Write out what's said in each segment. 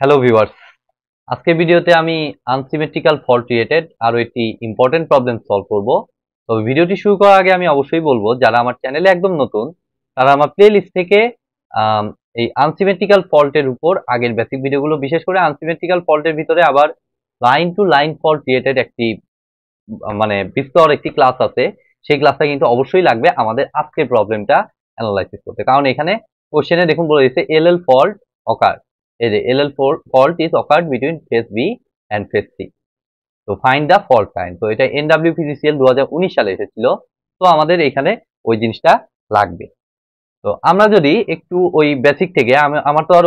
Hello viewers, আজকের ভিডিওতে আমি আনসিমেট্রিক্যাল ফল্ট রিলেটেড আরো একটি ইম্পর্টেন্ট প্রবলেম সলভ করব। তো ভিডিওটি শুরু করার আগে আমি অবশ্যই বলবো, যারা আমার চ্যানেলে একদম নতুন তারা আমার প্লে লিস্ট থেকে আম, এই আনসিমেট্রিক্যাল ফল্টের উপর আগের বেসিক ভিডিওগুলো, বিশেষ করে আনসিমেট্রিক্যাল ফল্টের ভিতরে আবার line to line fault related একটি মানে বিস্তর একটি ক্লাস আছে। সেই ক্লাসটা কিন্তু অবশ্যই লাগবে আমাদের আজকের প্রবলেমটা অ্যানালাইসিস করতে, কারণ এখানে কোশ্চেনে দেখুন বলে দিয়েছে এল ফল্ট অকার, এই যে L fault is occurred between phase B and phase C. তো ফাইন্ড দ্য ফল্ট কাইন্ড, তো এটা NWPCL 2019 সালে এসেছিল। তো আমাদের এখানে ওই জিনিসটা লাগবে। তো আমরা যদি একটু ওই বেসিক থেকে, আমার তো আর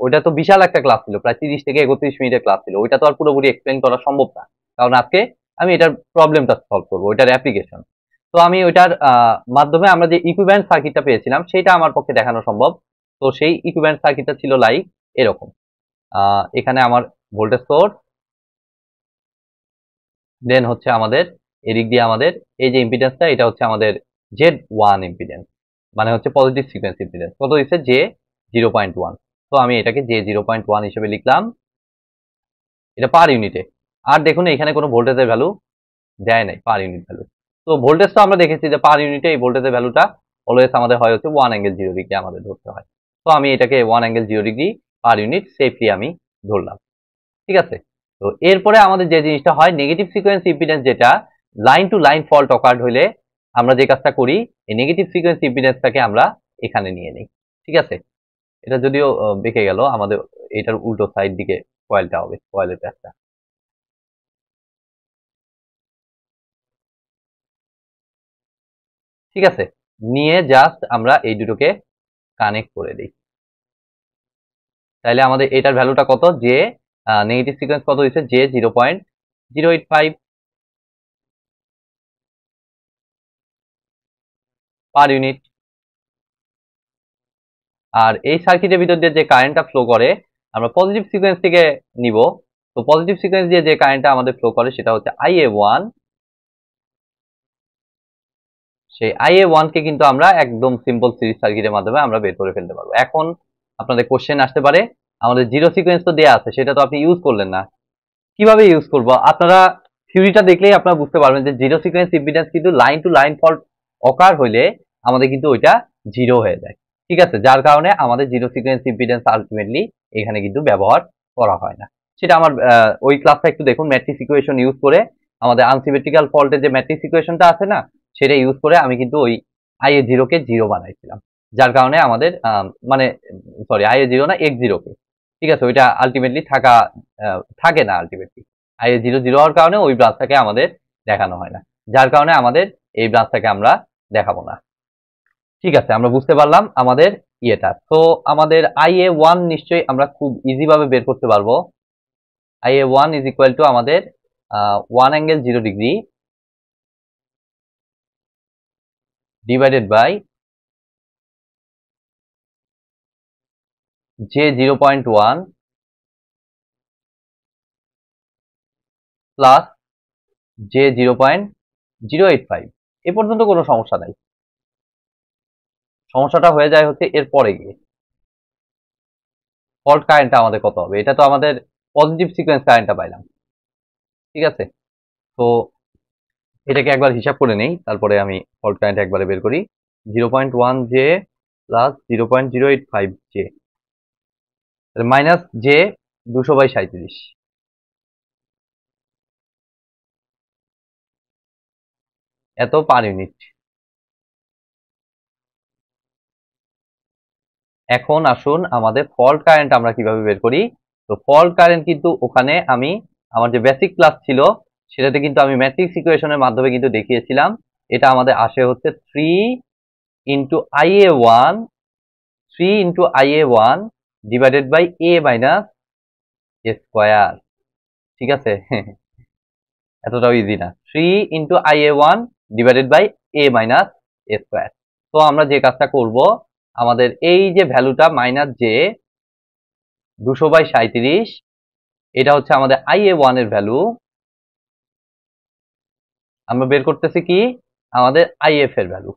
ওইটা তো বিশাল একটা ক্লাস ছিল, প্রায় 30 থেকে 31 মিনিটের ক্লাস ছিল, ওইটা তো আর পুরোপুরি এক্সপ্লেন করা সম্ভব না, কারণ আজকে আমি এটার প্রবলেমটা সলভ করবো, ওইটার অ্যাপ্লিকেশন। তো আমি ওইটার মাধ্যমে আমরা যে ইকুইভ্যালেন্ট সার্কিটটা পেয়েছিলাম সেটা আমার পক্ষে দেখানো সম্ভব। তো সেই ইকুইভ্যালেন্ট সার্কিটটা ছিল লাইক এরকম। এখানে আমার ভোল্টেজ সোর্স, দেন হচ্ছে আমাদের এদিক দিয়ে আমাদের এই যে ইম্পিডেন্সটা, এটা হচ্ছে আমাদের Z1 ইম্পিডেন্স, মানে হচ্ছে পজিটিভ সিকোয়েন্স ইম্পিডেন্স। কত দিচ্ছে? J0.1। তো আমি এটাকে J0.1 হিসেবে লিখলাম, এটা পার ইউনিটে। আর দেখুন এখানে কোনো ভোল্টেজের ভ্যালু দেয় নাই, পার ইউনিট ভ্যালু। তো ভোল্টেজটা আমরা দেখেছি যে পার ইউনিটে এই ভোল্টেজের ভ্যালুটা অলওয়েজ আমাদের হয় হচ্ছে 1 ∠0 ডিগ্রি আমাদের ধরতে হয়। তো আমি এটাকে 1 ∠0 ডিগ্রি পার ইউনিট সেফলি আমি ধরলাম। ঠিক আছে। তো এরপরে আমাদের যে জিনিসটা হয়, নেগেটিভ সিকোয়েন্স ইম্পিডেন্স, যেটা line to line fault occurred হলে আমরা যে কাজটা করি, এই নেগেটিভ সিকোয়েন্স ইম্পিডেন্সটাকে আমরা এখানে নিয়ে নিই। ঠিক আছে। এটা যদিও বেঁকে গেল, আমাদের এটার উল্টো সাইড দিকে কয়েলটা হবে, কয়েলের প্যাচটা। ঠিক আছে। নিয়ে জাস্ট আমরা এই দুটোকে কানেক্ট করে দিই। তাহলে আমাদের এটার ভ্যালুটা কত? যে নেগেটিভ সিকোয়েন্স কত হয়েছে? J0.085 per unit. আর এই সার্কিটের ভিতর দিয়ে যে কারেন্টটা ফ্লো করে আমরা পজিটিভ সিকোয়েন্স থেকে নিব। তো পজিটিভ সিকোয়েন্স দিয়ে যে কারেন্টটা আমাদের ফ্লো করে সেটা হচ্ছে IA1। সেই IA1 কে কিন্তু আমরা একদম সিম্পল সিরিজ সার্কিটের মাধ্যমে আমরা বের করে ফেলতে পারবো। এখন আপনাদের কোশ্চেন আসতে পারে, আমাদের জিরো সিকোয়েন্স তো দেয়া আছে, সেটা তো আপনি ইউজ করলেন না, কিভাবে ইউজ করবো? আপনারা থিওরিটা দেখলেই আপনারা বুঝতে পারবেন যে জিরো সিকোয়েন্স ইম্পিডেন্স কিন্তু লাইন টু লাইন ফল্ট অকার হইলে আমাদের কিন্তু ওইটা জিরো হয়ে যায়। ঠিক আছে, যার কারণে আমাদের জিরো সিকোয়েন্স ইম্পিডেন্স আলটিমেটলি এখানে কিন্তু ব্যবহার করা হয় না। সেটা আমার ওই ক্লাসটা একটু দেখুন, ম্যাট্রিক্স ইকুয়েশন ইউজ করে আমাদের আনসিমেট্রিক্যাল ফল্টের যে ম্যাট্রিক্স ইকুয়েশনটা আছে না, সেটা ইউজ করে আমি কিন্তু ওই IA0 কে জিরো বানাইছিলাম, যার কারণে আমাদের মানে সরি IA0 না, X0 কে। ঠিক আছে, ওইটা আলটিমেটলি থাকে না আলটিমেটলি। IA0 হওয়ার কারণে ওই ব্রাঞ্চটাকে আমাদের দেখানো হয় না, যার কারণে আমাদের এই ব্রাঞ্চটাকে আমরা দেখাবো না। ঠিক আছে, আমরা বুঝতে পারলাম আমাদের ইয়েটা। তো আমাদের IA1 নিশ্চয়ই আমরা খুব ইজি ভাবে বের করতে পারবো। IA1 ইজ ইকুয়াল টু আমাদের 1 ∠0 degree divided by J0.1 plus J0.085। এ পর্যন্ত কোনো সমস্যা নাই। সমস্যাটা হয়ে যায় হচ্ছে এর পরে গিয়ে ফল্ট কারেন্টটা আমাদের কত হবে। এটা তো আমাদের পজিটিভ সিকোয়েন্স কারেন্টটা পাইলাম। ঠিক আছে। তো এটাকে একবার হিসাব করে নেই, তারপরে আমি ফল্ট কারেন্ট একবারে বের করি। 0.1 J plus 0.085 J minus J 200/37, এত পার ইউনিট। এখন আসুন আমাদের ফল্ট কারেন্ট আমরা কিভাবে বের করি। তো ফল্ট কারেন্ট কিন্তু ওখানে আমি আমার যে বেসিক ক্লাস ছিল সেটাতে কিন্তু আমি ম্যাট্রিক্স ইকুয়েশনের মাধ্যমে কিন্তু দেখিয়েছিলাম। এটা আমাদের আসে হচ্ছে 3 into IA1 divided by A minus A square. ঠিক আছে, এতটাও ইজি না। 3 into IA1 divided by A minus A square. তো আমরা যে কাজটা করব, আমাদের এই যে ভ্যালুটা মাইনাস জে 200/37, এটা হচ্ছে আমাদের IA1 এর ভ্যালু। আমরা বের করতেছি কি? আমাদের IF এর ভ্যালু।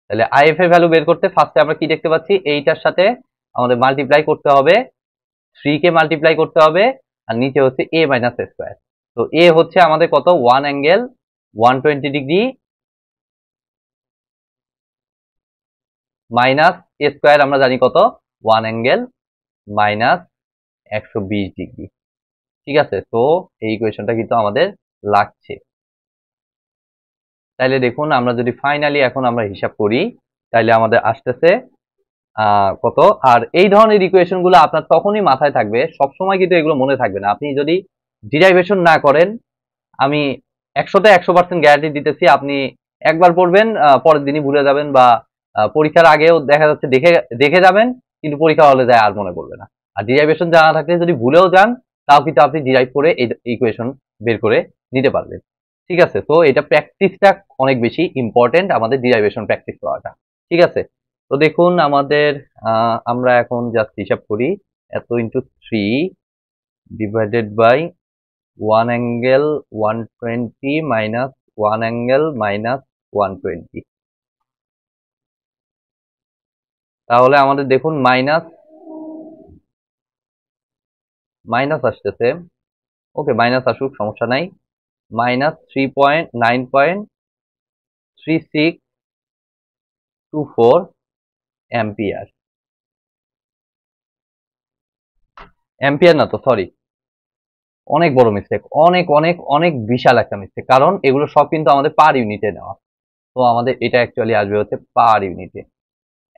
তাহলে IF এর ভ্যালু বের করতে ফার্স্টে আমরা কি দেখতে পাচ্ছি, এইটার সাথে আমাদের মাল্টিপ্লাই করতে হবে 3 কে মাল্টিপ্লাই করতে হবে, আর নিচে হচ্ছে a মাইনাস a স্কয়ার। তো a হচ্ছে আমাদের কত, 1 angle 120 degree minus a square আমরা জানি কত, 1 অ্যাঙ্গেল মাইনাস 120 ডিগ্রি। ঠিক আছে, তো এই ইকুয়েশনটা কিন্তু আমাদের লাগছে। তাইলে দেখুন আমরা যদি ফাইনালি এখন আমরা হিসাব করি, তাইলে আমাদের আসতেছে কত। আর এই ধরনের ইকুয়েশন গুলো আপনার তখনই মাথায় থাকবে, সবসময় কিন্তু এগুলো মনে থাকবে না। আপনি যদি ডিরাইভেশন না করেন, আমি 100তে 100% গ্যারান্টি দিতেছি, আপনি একবার পড়বেন, পরের দিনই ভুলে যাবেন, বা পরীক্ষার আগেও দেখা যাচ্ছে দেখে দেখে যাবেন, কিন্তু পরীক্ষা হলে যায় আর মনে পড়বে না। আর ডিরাইভেশন জানা থাকলে যদি ভুলেও যান, তাও কিন্তু আপনি ডিরাইভ করে এই ইকুয়েশন বের করে নিতে পারবেন। ঠিক আছে, তো এটা প্র্যাকটিসটা অনেক বেশি ইম্পর্টেন্ট, আমাদের ডিরাইভেশন প্র্যাকটিস করাটা। ঠিক আছে, তো দেখুন আমাদের আমরা এখন জাস্ট হিসাব করি, এত into 3 divided by 1 angle 120 minus 1 angle minus 120, তাহলে আমাদের দেখুন মাইনাস মাইনাস আসতেছে। ওকে, মাইনাস আসুক, সমস্যা নাই। Minus 3.9.3624 ampere. অ্যাম্পিয়ার না তো, সরি, অনেক বড় মিস্টেক, অনেক অনেক অনেক বিশাল একটা মিস্টেক, কারণ এগুলো সব কিন্তু আমাদের পার ইউনিটে নেওয়া। তো আমাদের এটা অ্যাকচুয়ালি আসবে হচ্ছে পার ইউনিটে।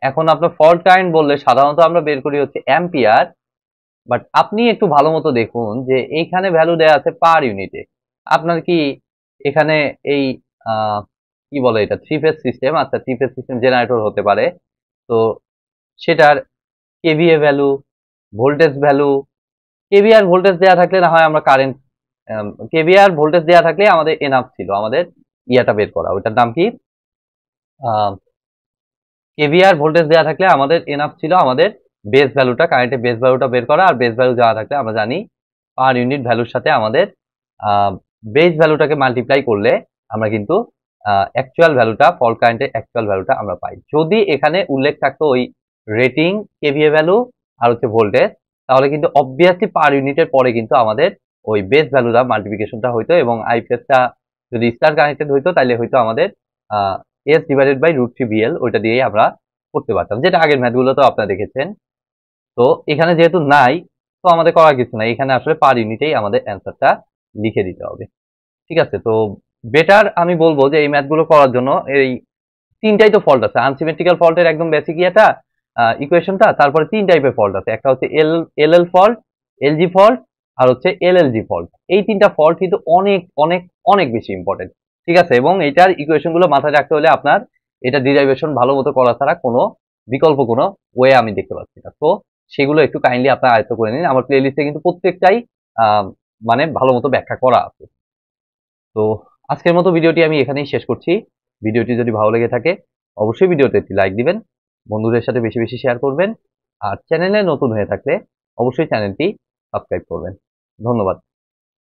এখন আপনার ফল্ট কারেন্ট বললে সাধারণত আমরা বের করি হচ্ছে অ্যাম্পিয়ার, বাট আপনি একটু ভালো মতো দেখুন যে এইখানে ভ্যালু দেওয়া আছে পার ইউনিটে। আপনার কি এখানে এই কি বলে এটা, থ্রি ফেজ সিস্টেম, আচ্ছা থ্রি ফেজ সিস্টেম জেনারেটর হতে পারে, তো সেটার KVA value, voltage value, KVR voltage দেওয়া থাকলে না হয় আমরা কারেন্ট, কেভিআর ভোল্টেজ দেওয়া থাকলে আমাদের এনাফ ছিল আমাদের ইয়াটা বের করা, ওইটার নাম কি, কেভিআর ভোল্টেজ দেওয়া থাকলে আমাদের এনাফ ছিল আমাদের বেস ভ্যালুটা, কারেন্টের বেস ভ্যালুটা বের করা। আর বেস ভ্যালু দেওয়া থাকলে আমরা জানি পার ইউনিট ভ্যালুর সাথে আমাদের বেস ভ্যালুটাকে মাল্টিপ্লাই করলে আমরা কিন্তু অ্যাকচুয়াল ভ্যালুটা, ফল্ট কারেন্টের অ্যাকচুয়াল ভ্যালুটা আমরা পাই। যদি এখানে উল্লেখ থাকতো ওই রেটিং, কেভিএ ভ্যালু আর হচ্ছে ভোল্টেজ, তাহলে কিন্তু অবভিয়াসলি পার ইউনিটের পরে কিন্তু আমাদের ওই বেস ভ্যালুটা মাল্টিপ্লিকেশনটা হইতো, এবং আই ফেজটা যদি স্টার কানেক্টেড হইতো তাহলে হয়তো আমাদের S divided by root 3 VL ওইটা দিয়েই আমরা করতে পারতাম, যেটা আগের ম্যাথগুলোতেও আপনারা দেখেছেন। তো এখানে যেহেতু নাই, তো আমাদের করার কিছু নাই, এখানে আসলে পার ইউনিটেই আমাদের অ্যান্সারটা লিখে দিতে হবে। ঠিক আছে, তো বেটার আমি বলবো যে এই ম্যাথগুলো করার জন্য এই তিনটাই তো ফল্ট আছে, আনসিমেট্রিক্যাল ফল্টের একদম বেসিক ইয়েটা ইকুয়েশনটা, তারপরে তিন টাইপের ফল্ট আছে, একটা হচ্ছে এল ফল্ট, এলজি ফল্ট, আর হচ্ছে এলএলজি ফল্ট। এই তিনটা ফল্ট কিন্তু অনেক অনেক অনেক বেশি ইম্পর্টেন্ট। ঠিক আছে, এবং এটার ইকুয়েশন গুলো মাথায় রাখতে হলে আপনার এটা ডিরাইভেশন ভালো মতো করা ছাড়া কোনো বিকল্প কোনো ওয়ে আমি দেখতে পাচ্ছি না। তো সেগুলো একটু কাইন্ডলি আপনার আয়ত্ত করে নিন, আমার প্লে লিস্টে কিন্তু প্রত্যেকটাই মানে ভালো মতো ব্যাখ্যা করা আছে। তো আজকের মতো ভিডিওটি আমি এখানেই শেষ করছি। ভিডিওটি যদি ভালো লেগে থাকে অবশ্যই ভিডিওতে একটি লাইক দিবেন, বন্ধুদের সাথে বেশি বেশি শেয়ার করবেন, আর চ্যানেলে নতুন হয়ে থাকলে অবশ্যই চ্যানেলটি সাবস্ক্রাইব করবেন। ধন্যবাদ।